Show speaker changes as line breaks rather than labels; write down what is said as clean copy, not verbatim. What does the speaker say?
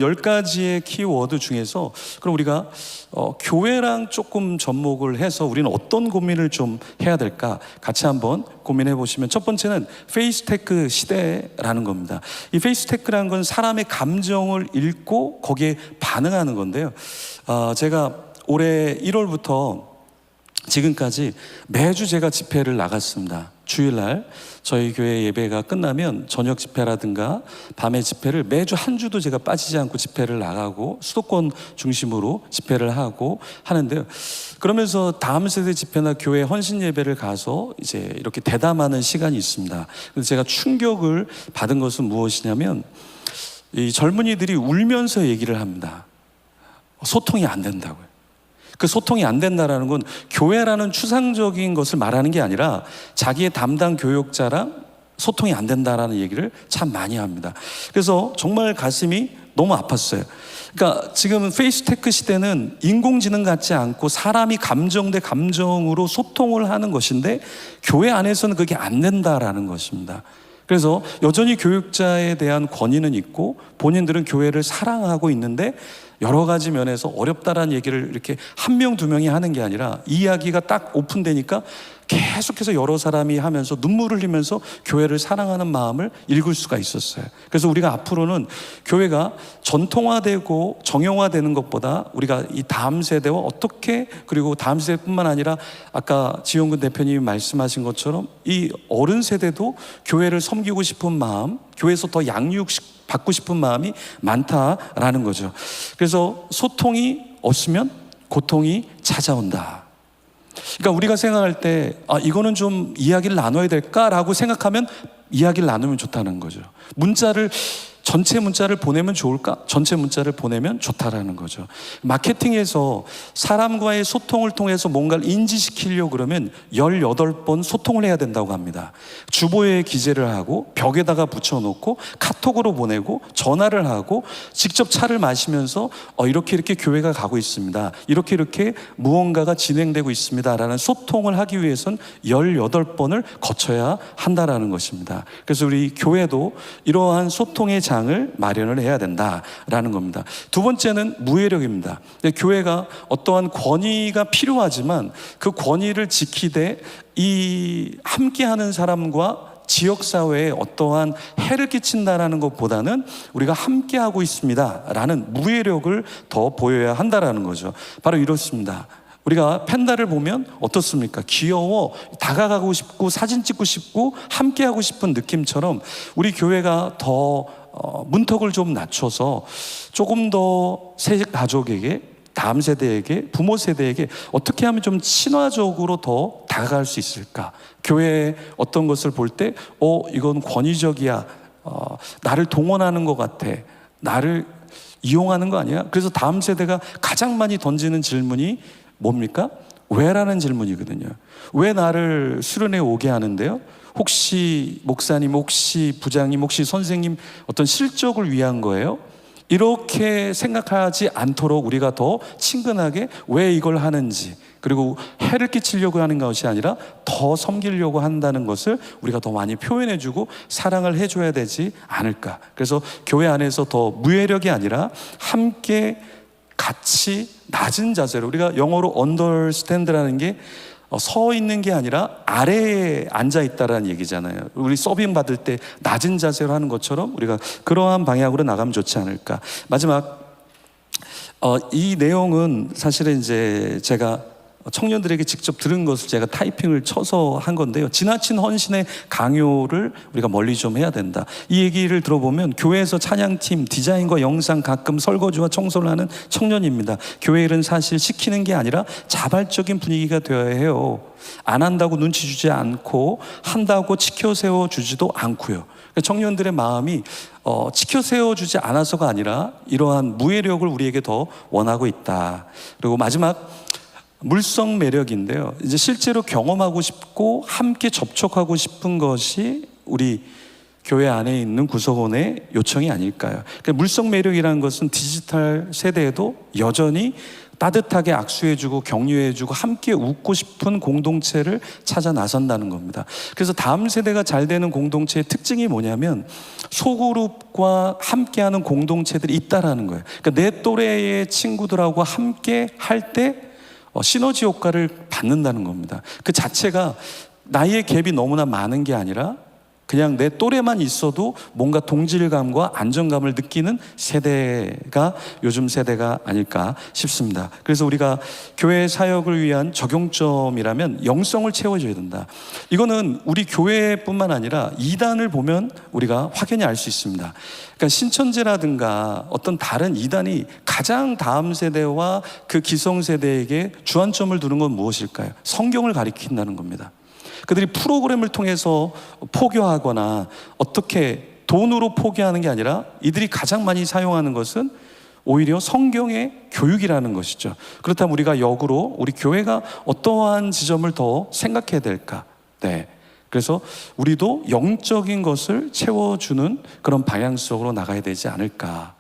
10가지의 키워드 중에서 그럼 우리가 교회랑 조금 접목을 해서 우리는 어떤 고민을 좀 해야 될까 같이 한번 고민해 보시면, 첫 번째는 페이스테크 시대라는 겁니다. 이 페이스테크라는 건 사람의 감정을 읽고 거기에 반응하는 건데요. 제가 올해 1월부터 지금까지 매주 제가 집회를 나갔습니다. 주일날 저희 교회 예배가 끝나면 저녁 집회라든가 밤에 집회를 매주 한 주도 제가 빠지지 않고 집회를 나가고 수도권 중심으로 집회를 하고 하는데요. 그러면서 다음 세대 집회나 교회 헌신 예배를 가서 이제 이렇게 대담하는 시간이 있습니다. 그래서 제가 충격을 받은 것은 무엇이냐면, 이 젊은이들이 울면서 얘기를 합니다. 소통이 안 된다고요. 그 소통이 안 된다라는 건 교회라는 추상적인 것을 말하는 게 아니라 자기의 담당 교육자랑 소통이 안 된다라는 얘기를 참 많이 합니다. 그래서 정말 가슴이 너무 아팠어요. 그러니까 지금 페이스테크 시대는 인공지능 같지 않고 사람이 감정 대 감정으로 소통을 하는 것인데, 교회 안에서는 그게 안 된다라는 것입니다. 그래서 여전히 교육자에 대한 권위는 있고 본인들은 교회를 사랑하고 있는데, 여러 가지 면에서 어렵다라는 얘기를 이렇게 한 명, 두 명이 하는 게 아니라 이야기가 딱 오픈되니까 계속해서 여러 사람이 하면서 눈물을 흘리면서 교회를 사랑하는 마음을 읽을 수가 있었어요. 그래서 우리가 앞으로는 교회가 전통화되고 정형화되는 것보다 우리가 이 다음 세대와 어떻게, 그리고 다음 세대뿐만 아니라 아까 지용근 대표님이 말씀하신 것처럼 이 어른 세대도 교회를 섬기고 싶은 마음, 교회에서 더 받고 싶은 마음이 많다라는 거죠. 그래서 소통이 없으면 고통이 찾아온다. 그러니까 우리가 생각할 때 이거는 좀 이야기를 나눠야 될까라고 생각하면 이야기를 나누면 좋다는 거죠. 전체 문자를 보내면 좋을까? 전체 문자를 보내면 좋다라는 거죠. 마케팅에서 사람과의 소통을 통해서 뭔가를 인지시키려고 그러면 18번 소통을 해야 된다고 합니다. 주보에 기재를 하고 벽에다가 붙여놓고 카톡으로 보내고 전화를 하고 직접 차를 마시면서 이렇게 교회가 가고 있습니다, 이렇게 무언가가 진행되고 있습니다 라는 소통을 하기 위해선 18번을 거쳐야 한다라는 것입니다. 그래서 우리 교회도 이러한 소통의 장을 마련을 해야 된다라는 겁니다. 두 번째는 무예력입니다. 교회가 어떠한 권위가 필요하지만 그 권위를 지키되 이 함께하는 사람과 지역사회에 어떠한 해를 끼친다라는 것보다는 우리가 함께하고 있습니다라는 무예력을 더 보여야 한다라는 거죠. 바로 이렇습니다. 우리가 팬다를 보면 어떻습니까? 귀여워, 다가가고 싶고 사진 찍고 싶고 함께하고 싶은 느낌처럼 우리 교회가 더 문턱을 좀 낮춰서 조금 더 새 가족에게, 다음 세대에게, 부모 세대에게 어떻게 하면 좀 친화적으로 더 다가갈 수 있을까? 교회의 어떤 것을 볼 때 이건 권위적이야, 나를 동원하는 것 같아, 나를 이용하는 거 아니야? 그래서 다음 세대가 가장 많이 던지는 질문이 뭡니까? 왜라는 질문이거든요. 왜 나를 수련회 오게 하는데요? 혹시 목사님, 혹시 부장님, 혹시 선생님 어떤 실적을 위한 거예요? 이렇게 생각하지 않도록 우리가 더 친근하게 왜 이걸 하는지, 그리고 해를 끼치려고 하는 것이 아니라 더 섬기려고 한다는 것을 우리가 더 많이 표현해주고 사랑을 해줘야 되지 않을까. 그래서 교회 안에서 더 무예력이 아니라 함께 같이 낮은 자세로, 우리가 영어로 understand라는 게 서 있는 게 아니라 아래에 앉아 있다라는 얘기잖아요. 우리 서빙 받을 때 낮은 자세로 하는 것처럼 우리가 그러한 방향으로 나가면 좋지 않을까. 마지막 이 내용은 사실은 이제 제가 청년들에게 직접 들은 것을 제가 타이핑을 쳐서 한 건데요. 지나친 헌신의 강요를 우리가 멀리 좀 해야 된다. 이 얘기를 들어보면 교회에서 찬양팀, 디자인과 영상, 가끔 설거지와 청소를 하는 청년입니다. 교회 일은 사실 시키는 게 아니라 자발적인 분위기가 되어야 해요. 안 한다고 눈치 주지 않고 한다고 치켜 세워주지도 않고요. 청년들의 마음이 치켜 세워주지 않아서가 아니라 이러한 무예력을 우리에게 더 원하고 있다. 그리고 마지막 물성 매력인데요. 이제 실제로 경험하고 싶고 함께 접촉하고 싶은 것이 우리 교회 안에 있는 구성원의 요청이 아닐까요? 그러니까 물성 매력이라는 것은 디지털 세대에도 여전히 따뜻하게 악수해주고 격려해주고 함께 웃고 싶은 공동체를 찾아 나선다는 겁니다. 그래서 다음 세대가 잘 되는 공동체의 특징이 뭐냐면 소그룹과 함께하는 공동체들이 있다라는 거예요. 그러니까 내 또래의 친구들하고 함께 할 때 시너지 효과를 받는다는 겁니다. 그 자체가 나이의 갭이 너무나 많은 게 아니라 그냥 내 또래만 있어도 뭔가 동질감과 안정감을 느끼는 세대가 요즘 세대가 아닐까 싶습니다. 그래서 우리가 교회 사역을 위한 적용점이라면 영성을 채워줘야 된다. 이거는 우리 교회뿐만 아니라 이단을 보면 우리가 확연히 알 수 있습니다. 그러니까 신천지라든가 어떤 다른 이단이 가장 다음 세대와 그 기성세대에게 주안점을 두는 건 무엇일까요? 성경을 가리킨다는 겁니다. 그들이 프로그램을 통해서 포교하거나 어떻게 돈으로 포교하는 게 아니라 이들이 가장 많이 사용하는 것은 오히려 성경의 교육이라는 것이죠. 그렇다면 우리가 역으로 우리 교회가 어떠한 지점을 더 생각해야 될까? 네. 그래서 우리도 영적인 것을 채워주는 그런 방향성으로 나가야 되지 않을까